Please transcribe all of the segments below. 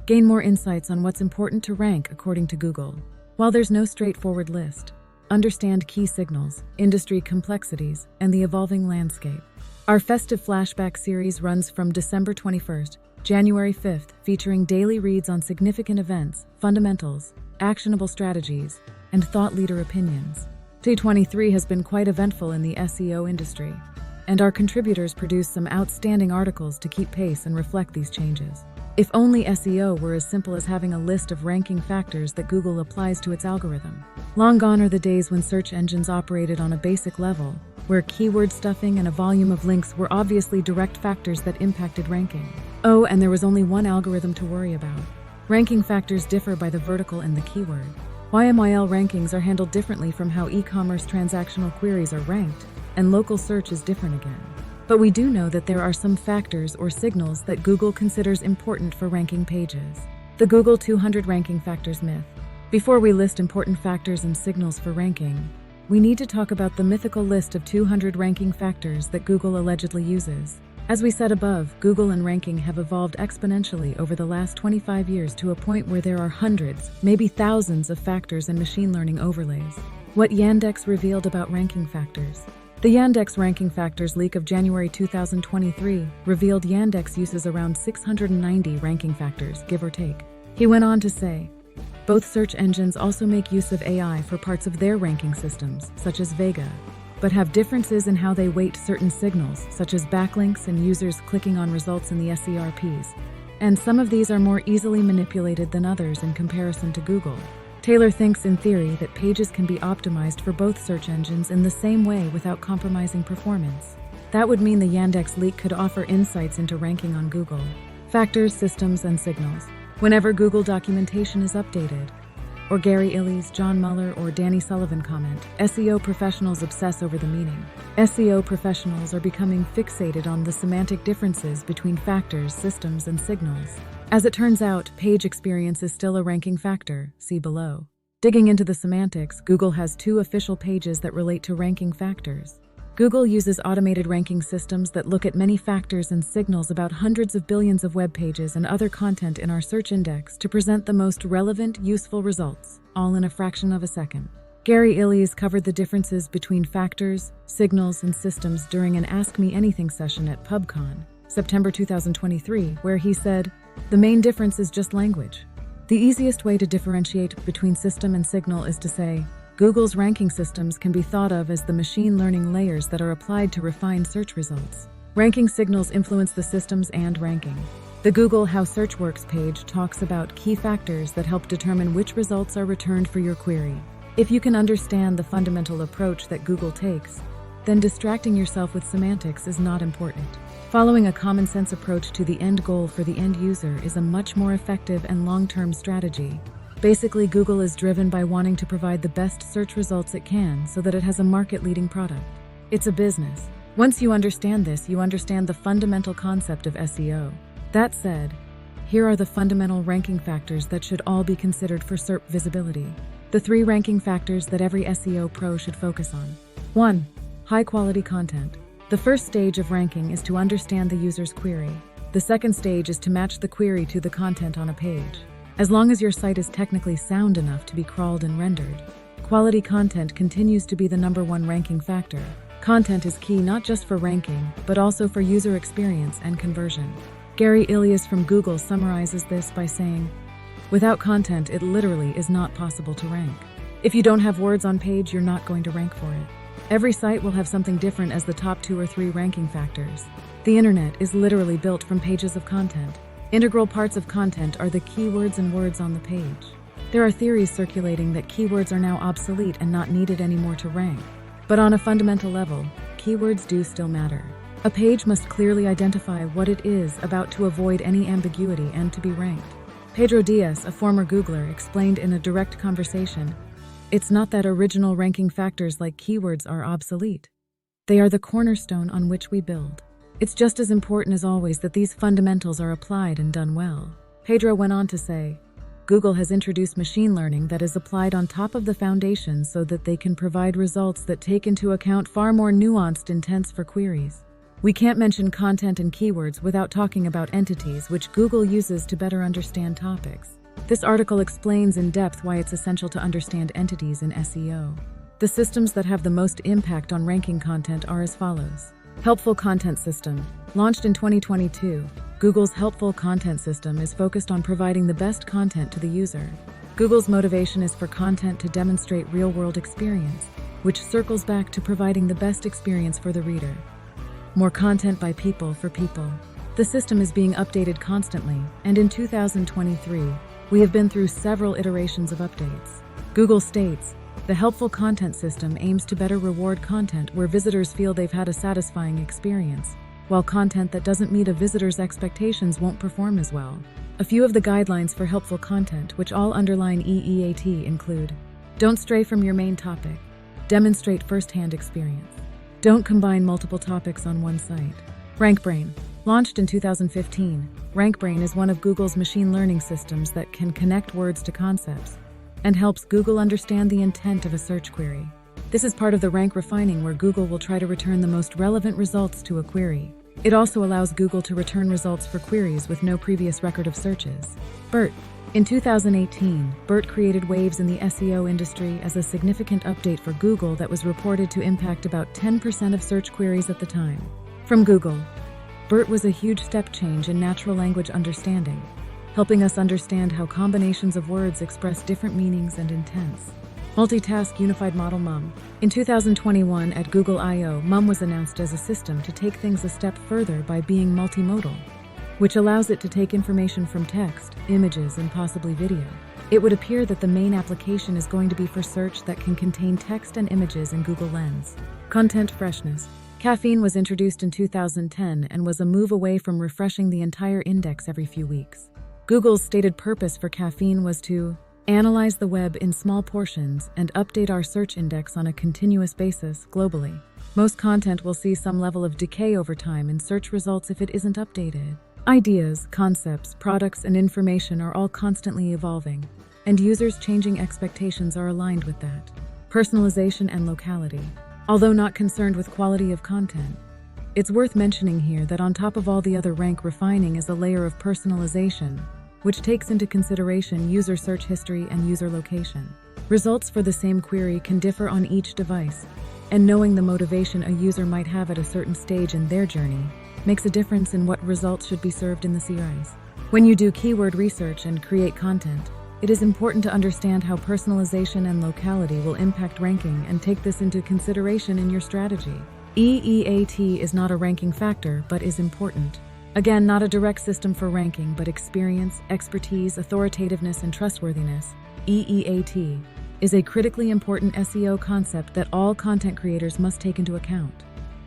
Gain more insights on what's important to rank according to Google. While there's no straightforward list, understand key signals, industry complexities, and the evolving landscape. Our Festive Flashback series runs from December 21st, January 5th, featuring daily reads on significant events, fundamentals, actionable strategies, and thought leader opinions. 2023 has been quite eventful in the SEO industry, and our contributors produce some outstanding articles to keep pace and reflect these changes. If only SEO were as simple as having a list of ranking factors that Google applies to its algorithm. Long gone are the days when search engines operated on a basic level, where keyword stuffing and a volume of links were obviously direct factors that impacted ranking. Oh, and there was only one algorithm to worry about. Ranking factors differ by the vertical and the keyword. YMYL rankings are handled differently from how e-commerce transactional queries are ranked, and local search is different again. But we do know that there are some factors or signals that Google considers important for ranking pages. The Google 200 ranking factors myth. Before we list important factors and signals for ranking, we need to talk about the mythical list of 200 ranking factors that Google allegedly uses. As we said above, Google and ranking have evolved exponentially over the last 25 years to a point where there are hundreds, maybe thousands of factors and machine learning overlays. What Yandex revealed about ranking factors. The Yandex ranking factors leak of January 2023 revealed Yandex uses around 690 ranking factors, give or take. He went on to say, both search engines also make use of AI for parts of their ranking systems, such as Vega, but have differences in how they weight certain signals, such as backlinks and users clicking on results in the SERPs. And some of these are more easily manipulated than others in comparison to Google. Taylor thinks in theory that pages can be optimized for both search engines in the same way without compromising performance. That would mean the Yandex leak could offer insights into ranking on Google. Factors, systems, and signals. Whenever Google documentation is updated, or Gary Illyes, John Mueller, or Danny Sullivan comment, SEO professionals obsess over the meaning. SEO professionals are becoming fixated on the semantic differences between factors, systems, and signals. As it turns out, page experience is still a ranking factor, see below. Digging into the semantics, Google has 2 official pages that relate to ranking factors. Google uses automated ranking systems that look at many factors and signals about hundreds of billions of web pages and other content in our search index to present the most relevant, useful results, all in a fraction of a second. Gary Illyes covered the differences between factors, signals, and systems during an Ask Me Anything session at PubCon, September 2023, where he said, the main difference is just language. The easiest way to differentiate between system and signal is to say, Google's ranking systems can be thought of as the machine learning layers that are applied to refine search results. Ranking signals influence the systems and ranking. The Google How Search Works page talks about key factors that help determine which results are returned for your query. If you can understand the fundamental approach that Google takes, then distracting yourself with semantics is not important. Following a common-sense approach to the end goal for the end user is a much more effective and long-term strategy. Basically, Google is driven by wanting to provide the best search results it can so that it has a market-leading product. It's a business. Once you understand this, you understand the fundamental concept of SEO. That said, here are the fundamental ranking factors that should all be considered for SERP visibility. The 3 ranking factors that every SEO pro should focus on. 1. High-quality content. The first stage of ranking is to understand the user's query. The second stage is to match the query to the content on a page. As long as your site is technically sound enough to be crawled and rendered, quality content continues to be the #1 ranking factor. Content is key not just for ranking, but also for user experience and conversion. Gary Illyes from Google summarizes this by saying, without content, it literally is not possible to rank. If you don't have words on page, you're not going to rank for it. Every site will have something different as the top 2 or 3 ranking factors. The internet is literally built from pages of content. Integral parts of content are the keywords and words on the page. There are theories circulating that keywords are now obsolete and not needed anymore to rank. But on a fundamental level, keywords do still matter. A page must clearly identify what it is about to avoid any ambiguity and to be ranked. Pedro Diaz, a former Googler, explained in a direct conversation, it's not that original ranking factors like keywords are obsolete. They are the cornerstone on which we build. It's just as important as always that these fundamentals are applied and done well. Pedro went on to say, Google has introduced machine learning that is applied on top of the foundation so that they can provide results that take into account far more nuanced intents for queries. We can't mention content and keywords without talking about entities, which Google uses to better understand topics. This article explains in depth why it's essential to understand entities in SEO. The systems that have the most impact on ranking content are as follows. Helpful Content System. Launched in 2022, Google's Helpful Content System is focused on providing the best content to the user. Google's motivation is for content to demonstrate real-world experience, which circles back to providing the best experience for the reader. More content by people for people. The system is being updated constantly, and in 2023, we have been through several iterations of updates. Google states, the Helpful Content System aims to better reward content where visitors feel they've had a satisfying experience, while content that doesn't meet a visitor's expectations won't perform as well. A few of the guidelines for helpful content, which all underline EEAT, include: don't stray from your main topic. Demonstrate first-hand experience. Don't combine multiple topics on one site. RankBrain. Launched in 2015, RankBrain is one of Google's machine learning systems that can connect words to concepts and helps Google understand the intent of a search query. This is part of the rank refining where Google will try to return the most relevant results to a query. It also allows Google to return results for queries with no previous record of searches. BERT. In 2018, BERT created waves in the SEO industry as a significant update for Google that was reported to impact about 10% of search queries at the time. From Google, BERT was a huge step change in natural language understanding, helping us understand how combinations of words express different meanings and intents. Multitask Unified Model MUM. In 2021 at Google I/O, MUM was announced as a system to take things a step further by being multimodal, which allows it to take information from text, images, and possibly video. It would appear that the main application is going to be for search that can contain text and images in Google Lens. Content freshness. Caffeine was introduced in 2010 and was a move away from refreshing the entire index every few weeks. Google's stated purpose for Caffeine was to analyze the web in small portions and update our search index on a continuous basis globally. Most content will see some level of decay over time in search results if it isn't updated. Ideas, concepts, products, and information are all constantly evolving, and users' changing expectations are aligned with that. Personalization and locality. Although not concerned with quality of content, it's worth mentioning here that on top of all the other rank refining is a layer of personalization, which takes into consideration user search history and user location. Results for the same query can differ on each device, and knowing the motivation a user might have at a certain stage in their journey makes a difference in what results should be served in the CRIs. When you do keyword research and create content, it is important to understand how personalization and locality will impact ranking and take this into consideration in your strategy. EEAT is not a ranking factor, but is important. Again, not a direct system for ranking, but experience, expertise, authoritativeness, and trustworthiness. EEAT is a critically important SEO concept that all content creators must take into account.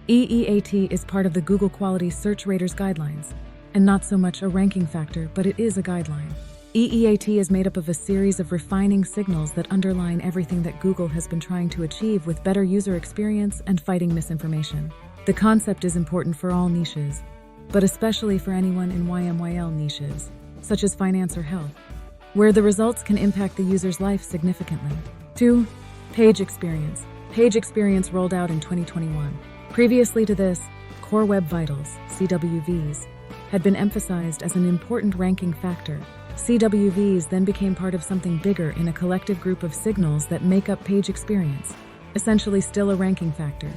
EEAT is part of the Google Quality Search Raters guidelines, and not so much a ranking factor, but it is a guideline. EEAT is made up of a series of refining signals that underline everything that Google has been trying to achieve with better user experience and fighting misinformation. The concept is important for all niches, but especially for anyone in YMYL niches, such as finance or health, where the results can impact the user's life significantly. 2. Page experience. Page experience rolled out in 2021. Previously to this, Core Web Vitals, CWVs, had been emphasized as an important ranking factor. CWVs then became part of something bigger in a collective group of signals that make up page experience, essentially still a ranking factor,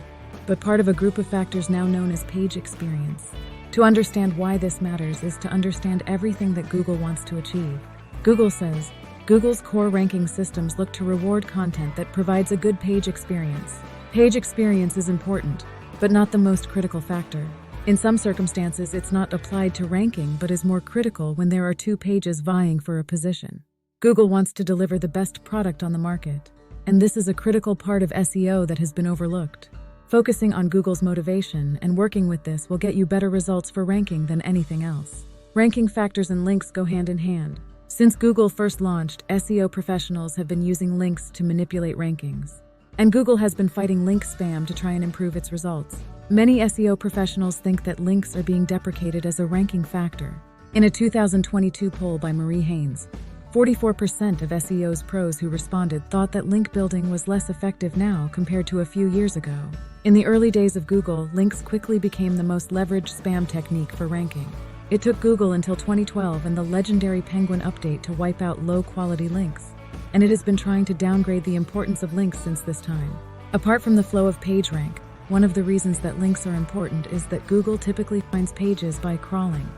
but part of a group of factors now known as page experience. To understand why this matters is to understand everything that Google wants to achieve. Google says, Google's core ranking systems look to reward content that provides a good page experience. Page experience is important, but not the most critical factor. In some circumstances, it's not applied to ranking, but is more critical when there are two pages vying for a position. Google wants to deliver the best product on the market, and this is a critical part of SEO that has been overlooked. Focusing on Google's motivation and working with this will get you better results for ranking than anything else. Ranking factors and links go hand in hand. Since Google first launched, SEO professionals have been using links to manipulate rankings, and Google has been fighting link spam to try and improve its results. Many SEO professionals think that links are being deprecated as a ranking factor. In a 2022 poll by Marie Haynes, 44% of SEO's pros who responded thought that link building was less effective now compared to a few years ago. In the early days of Google, links quickly became the most leveraged spam technique for ranking. It took Google until 2012 and the legendary Penguin update to wipe out low-quality links, and it has been trying to downgrade the importance of links since this time. Apart from the flow of PageRank, one of the reasons that links are important is that Google typically finds pages by crawling,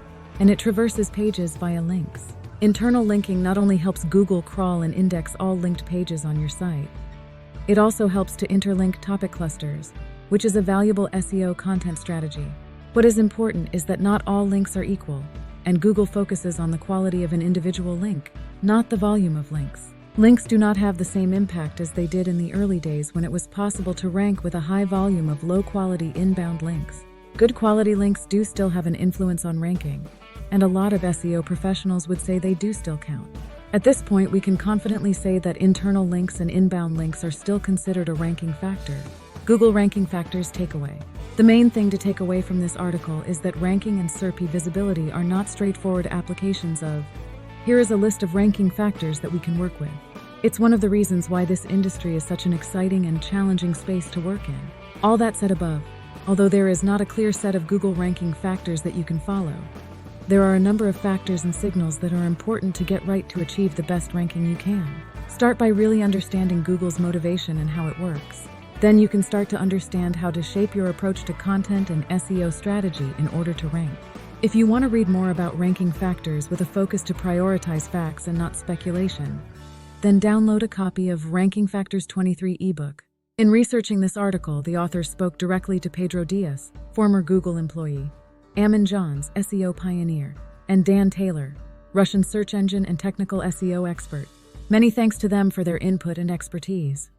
and it traverses pages via links. Internal linking not only helps Google crawl and index all linked pages on your site, it also helps to interlink topic clusters, which is a valuable SEO content strategy. What is important is that not all links are equal, and Google focuses on the quality of an individual link, not the volume of links. Links do not have the same impact as they did in the early days when it was possible to rank with a high volume of low-quality inbound links. Good quality links do still have an influence on ranking, and a lot of SEO professionals would say they do still count. At this point, we can confidently say that internal links and inbound links are still considered a ranking factor. Google Ranking Factors Takeaway. The main thing to take away from this article is that ranking and SERP visibility are not straightforward applications of, here is a list of ranking factors that we can work with. It's one of the reasons why this industry is such an exciting and challenging space to work in. All that said above, although there is not a clear set of Google ranking factors that you can follow, there are a number of factors and signals that are important to get right to achieve the best ranking you can. Start by really understanding Google's motivation and how it works. Then you can start to understand how to shape your approach to content and SEO strategy in order to rank. If you want to read more about ranking factors with a focus to prioritize facts and not speculation, then download a copy of Ranking Factors 23 ebook. In researching this article, the author spoke directly to Pedro Diaz, former Google employee, Ammon Johns, SEO pioneer, and Dan Taylor, Russian search engine and technical SEO expert. Many thanks to them for their input and expertise.